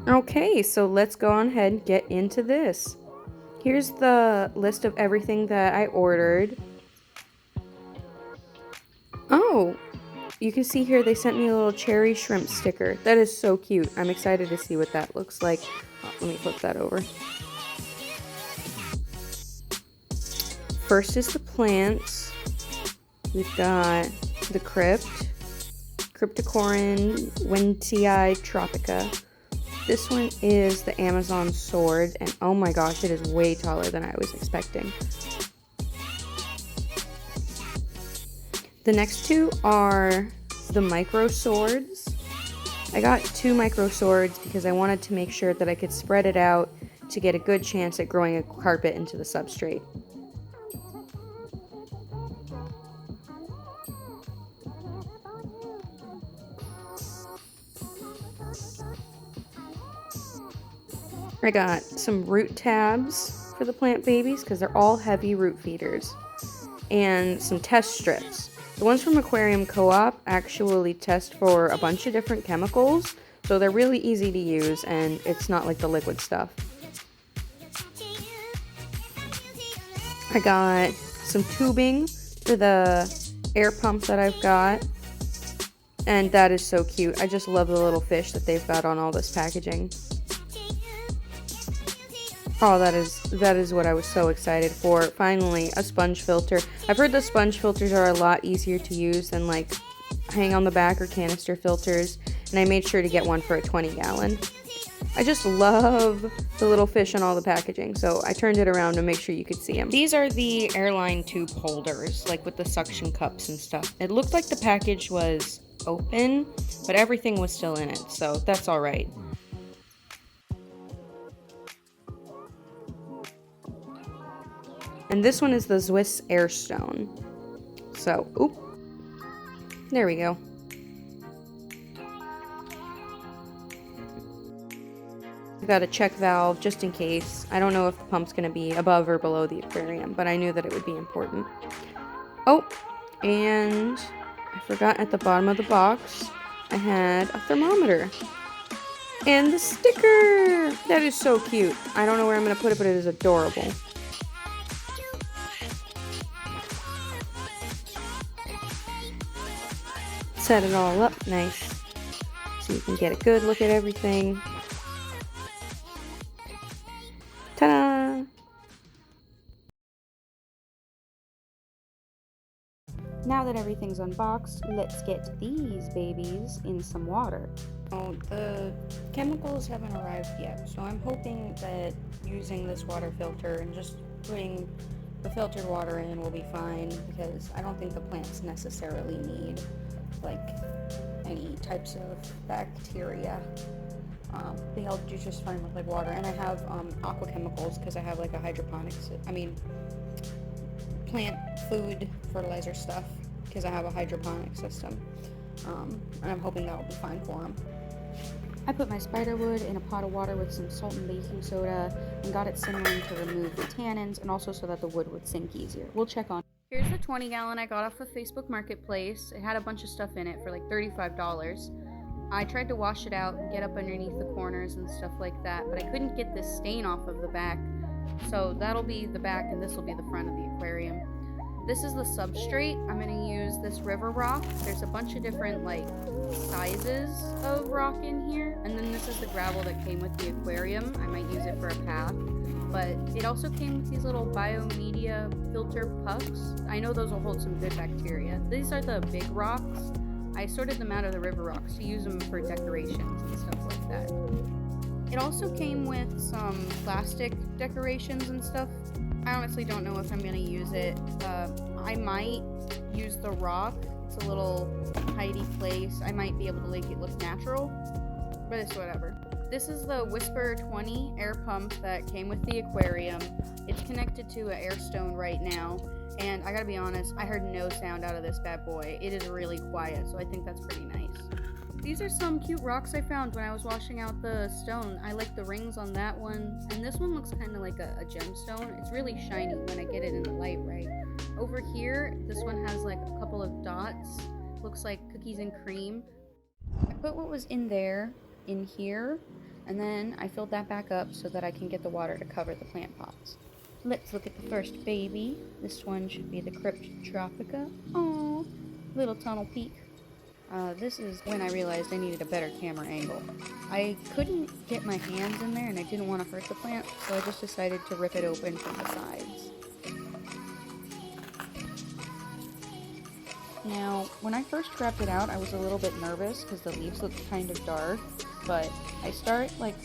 Okay, so let's go on ahead and get into this. Here's the list of everything that I ordered. Oh, you can see here they sent me a little cherry shrimp sticker. That is so cute. I'm excited to see what that looks like. Oh, let me flip that over. First is the plants. We've got the crypt, Cryptocorin Wentii tropica. This one is the Amazon sword, and oh my gosh, it is way taller than I was expecting. The next two are the micro swords. I got 2 micro swords because I wanted to make sure that I could spread it out to get a good chance at growing a carpet into the substrate. I got some root tabs for the plant babies because they're all heavy root feeders, and some test strips. The ones from Aquarium Co-op actually test for a bunch of different chemicals, so they're really easy to use and it's not like the liquid stuff. I got some tubing for the air pump that I've got, and that is so cute. I just love the little fish that they've got on all this packaging. Oh, that is what I was so excited for. Finally, a sponge filter. I've heard the sponge filters are a lot easier to use than like hang on the back or canister filters, and I made sure to get one for a 20-gallon. I just love the little fish on all the packaging, so I turned it around to make sure you could see them. These are the airline tube holders, like with the suction cups and stuff. It looked like the package was open, but everything was still in it, so that's alright. And this one is the Swiss Airstone. So, oop. There we go. I've got a check valve just in case. I don't know if the pump's going to be above or below the aquarium, but I knew that it would be important. Oh, and I forgot at the bottom of the box, I had a thermometer. And the sticker! That is so cute. I don't know where I'm going to put it, but it is adorable. Set it all up nice so you can get a good look at everything. Ta-da! Now that everything's unboxed, let's get these babies in some water. Oh, the chemicals haven't arrived yet, so I'm hoping that using this water filter and just putting the filtered water in will be fine, because I don't think the plants necessarily need like any types of bacteria. They'll do just fine with like water, and I have aqua chemicals because I have like a plant food fertilizer stuff because I have a hydroponic system, and I'm hoping that will be fine for them. I put my spider wood in a pot of water with some salt and baking soda and got it simmering to remove the tannins and also so that the wood would sink easier. We'll check on. Here's the 20-gallon I got off of Facebook Marketplace. It had a bunch of stuff in it for like $35. I tried to wash it out and get up underneath the corners and stuff like that, but I couldn't get this stain off of the back. So that'll be the back and this will be the front of the aquarium. This is the substrate. I'm going to use this river rock. There's a bunch of different like sizes of rock in here. And then this is the gravel that came with the aquarium. I might use it for a path. But it also came with these little biomedia filter pucks. I know those will hold some good bacteria. These are the big rocks. I sorted them out of the river rocks to use them for decorations and stuff like that. It also came with some plastic decorations and stuff. I honestly don't know if I'm going to use it. I might use the rock. It's a little tidy place. I might be able to make it look natural, but it's whatever. This is the Whisper 20 air pump that came with the aquarium. It's connected to an airstone right now, and I gotta be honest, I heard no sound out of this bad boy. It is really quiet, so I think that's pretty nice. These are some cute rocks I found when I was washing out the stone. I like the rings on that one, and this one looks kind of like a gemstone. It's really shiny when I get it in the light right. Over here, this one has like a couple of dots. Looks like cookies and cream. I put what was in there in here, And then I filled that back up so that I can get the water to cover the plant pots. Let's look at the first baby. This one should be the Crypt Tropica. Aww, little tunnel peak. This is when I realized I needed a better camera angle. I couldn't get my hands in there and I didn't want to hurt the plant, so I just decided to rip it open from the sides. Now, when I first grabbed it out, I was a little bit nervous because the leaves looked kind of dark, but I start like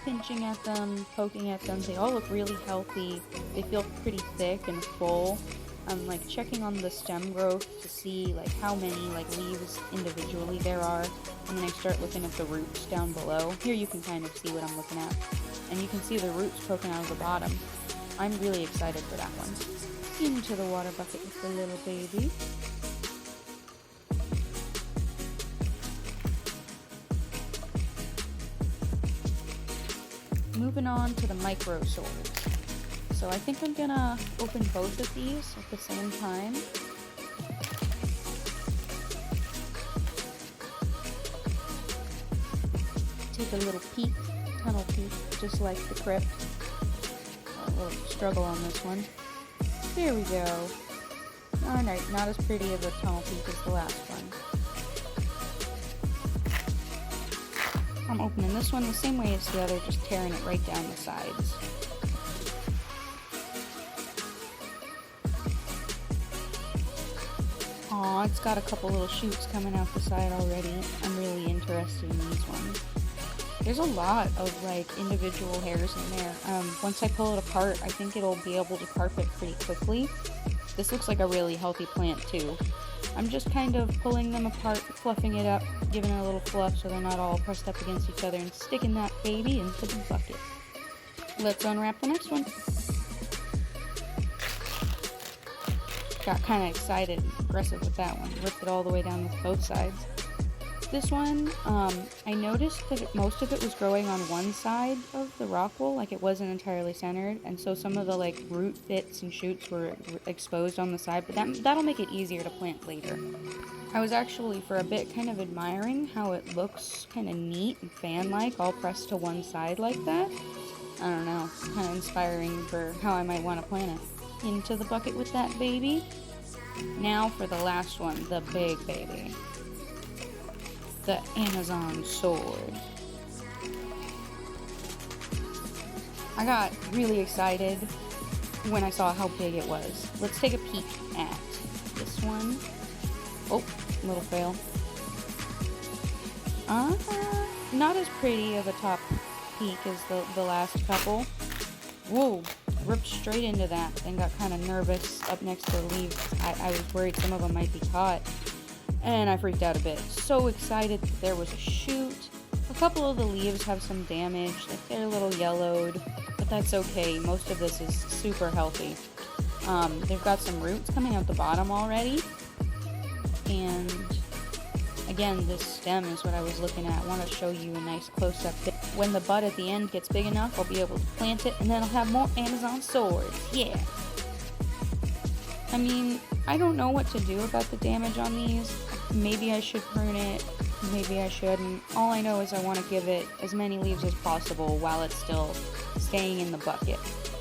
pinching at them, poking at them. They all look really healthy. They feel pretty thick and full. I'm like checking on the stem growth to see like how many like leaves individually there are, and then I start looking at the roots down below. Here you can kind of see what I'm looking at, and you can see the roots poking out of the bottom. I'm really excited for that one. Into the water bucket with the little baby. Moving on to the micro swords. So I think I'm gonna open both of these at the same time. Take a little peek, tunnel peek, just like the crypt. A little struggle on this one. There we go. Alright, not as pretty of a tunnel peek as the last one. I'm opening this one the same way as the other, just tearing it right down the sides. Aw, it's got a couple little shoots coming out the side already. I'm really interested in these ones. There's a lot of like individual hairs in there. Once I pull it apart, I think it'll be able to carpet pretty quickly. This looks like a really healthy plant too. I'm just kind of pulling them apart, fluffing it up, giving it a little fluff so they're not all pressed up against each other, and sticking that baby into the bucket. Let's unwrap the next one. Got kind of excited and aggressive with that one. Ripped it all the way down with both sides. This one, I noticed that most of it was growing on one side of the rock wool, like it wasn't entirely centered, and so some of the like root bits and shoots were exposed on the side, but that'll make it easier to plant later. I was actually for a bit kind of admiring how it looks kind of neat and fan-like, all pressed to one side like that. I don't know, kind of inspiring for how I might want to plant it. Into the bucket with that baby. Now for the last one, the big baby. The Amazon sword. I got really excited when I saw how big it was. Let's take a peek at this one. Oh, little fail. Not as pretty of a top peek as the last couple. Whoa, ripped straight into that, then got kind of nervous up next to the leaves. I was worried some of them might be caught, and I freaked out a bit. So excited that there was a shoot. A couple of the leaves have some damage, like they're a little yellowed, but that's okay. Most of this is super healthy. They've got some roots coming out the bottom already, and again, this stem is what I was looking at. I want to show you a nice close-up. When the bud at the end gets big enough, I'll be able to plant it, and then I'll have more Amazon swords. Yeah! I mean, I don't know what to do about the damage on these. Maybe I should prune it, maybe I shouldn't. All I know is I want to give it as many leaves as possible while it's still staying in the bucket.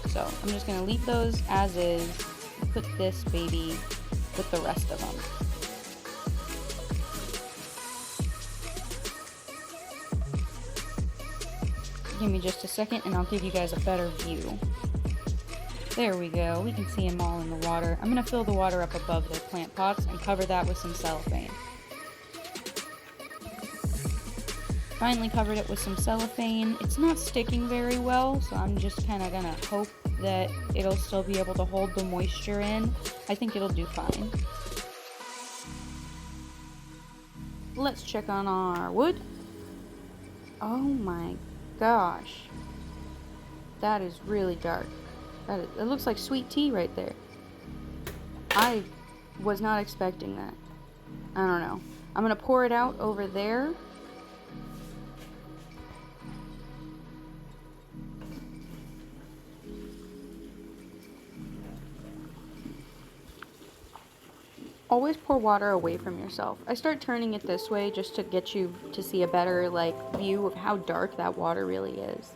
So I'm just going to leave those as is, and put this baby with the rest of them. Give me just a second and I'll give you guys a better view. There we go, we can see them all in the water. I'm going to fill the water up above their plant pots and cover that with some cellophane. Finally covered it with some cellophane. It's not sticking very well, so I'm just kind of going to hope that it'll still be able to hold the moisture in. I think it'll do fine. Let's check on our wood. Oh my gosh, that is really dark. It looks like sweet tea right there. I was not expecting that. I don't know. I'm gonna pour it out over there. Always pour water away from yourself. I start turning it this way just to get you to see a better like view of how dark that water really is.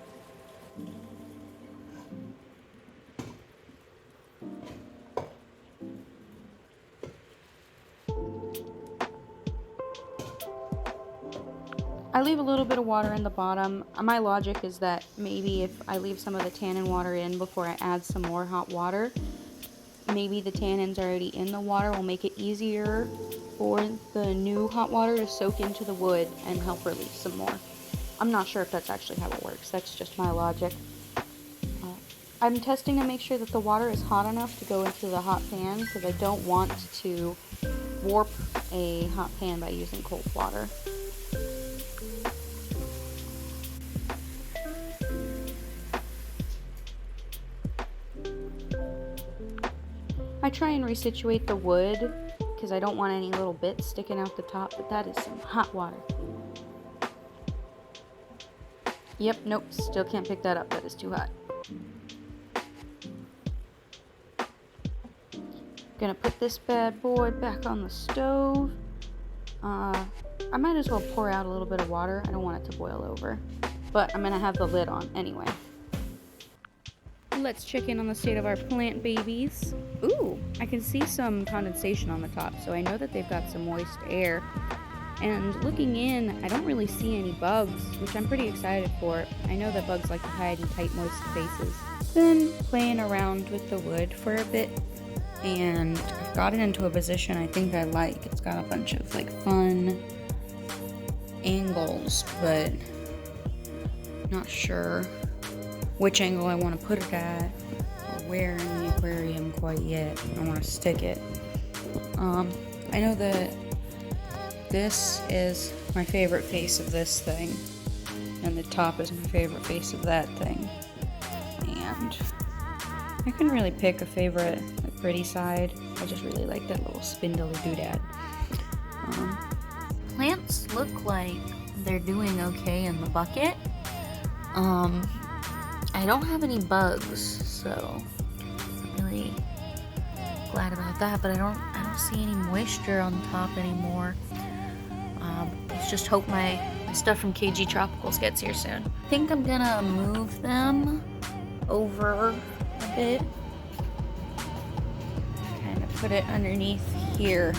I leave a little bit of water in the bottom. My logic is that maybe if I leave some of the tannin water in before I add some more hot water, maybe the tannins already in the water will make it easier for the new hot water to soak into the wood and help release some more. I'm not sure if that's actually how it works. That's just my logic. I'm testing to make sure that the water is hot enough to go into the hot pan because I don't want to warp a hot pan by using cold water. I try and resituate the wood because I don't want any little bits sticking out the top, but that is some hot water. Yep, nope, still can't pick that up. That is too hot. Gonna put this bad boy back on the stove. I might as well pour out a little bit of water. I don't want it to boil over, but I'm gonna have the lid on anyway. Let's check in on the state of our plant babies. Ooh, I can see some condensation on the top, so I know that they've got some moist air. And looking in, I don't really see any bugs, which I'm pretty excited for. I know that bugs like to hide in tight, moist spaces. Been playing around with the wood for a bit, and I've got it into a position I think I like. It's got a bunch of like fun angles, but not sure which angle I want to put it at or where in the aquarium quite yet. I want to stick it. I know that this is my favorite face of this thing, and the top is my favorite face of that thing, and I couldn't really pick a favorite like pretty side. I just really like that little spindly doodad. Plants look like they're doing okay in the bucket. I don't have any bugs, so I'm really glad about that, but I don't see any moisture on the top anymore. Let's just hope my stuff from KG Tropicals gets here soon. I think I'm gonna move them over a bit. Kind of put it underneath here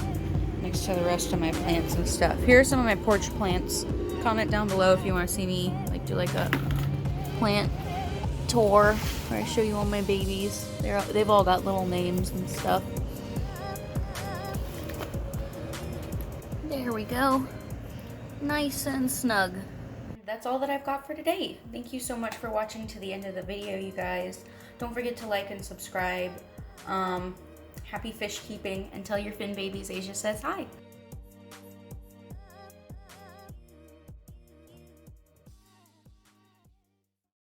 next to the rest of my plants and stuff. Here are some of my porch plants. Comment down below if you want to see me like do like a plant tour where I show you all my babies. They've all got little names and stuff. There we go. Nice and snug. That's all that I've got for today. Thank you so much for watching to the end of the video, you guys. Don't forget to like and subscribe. Happy fish keeping, and tell your fin babies Asia says hi.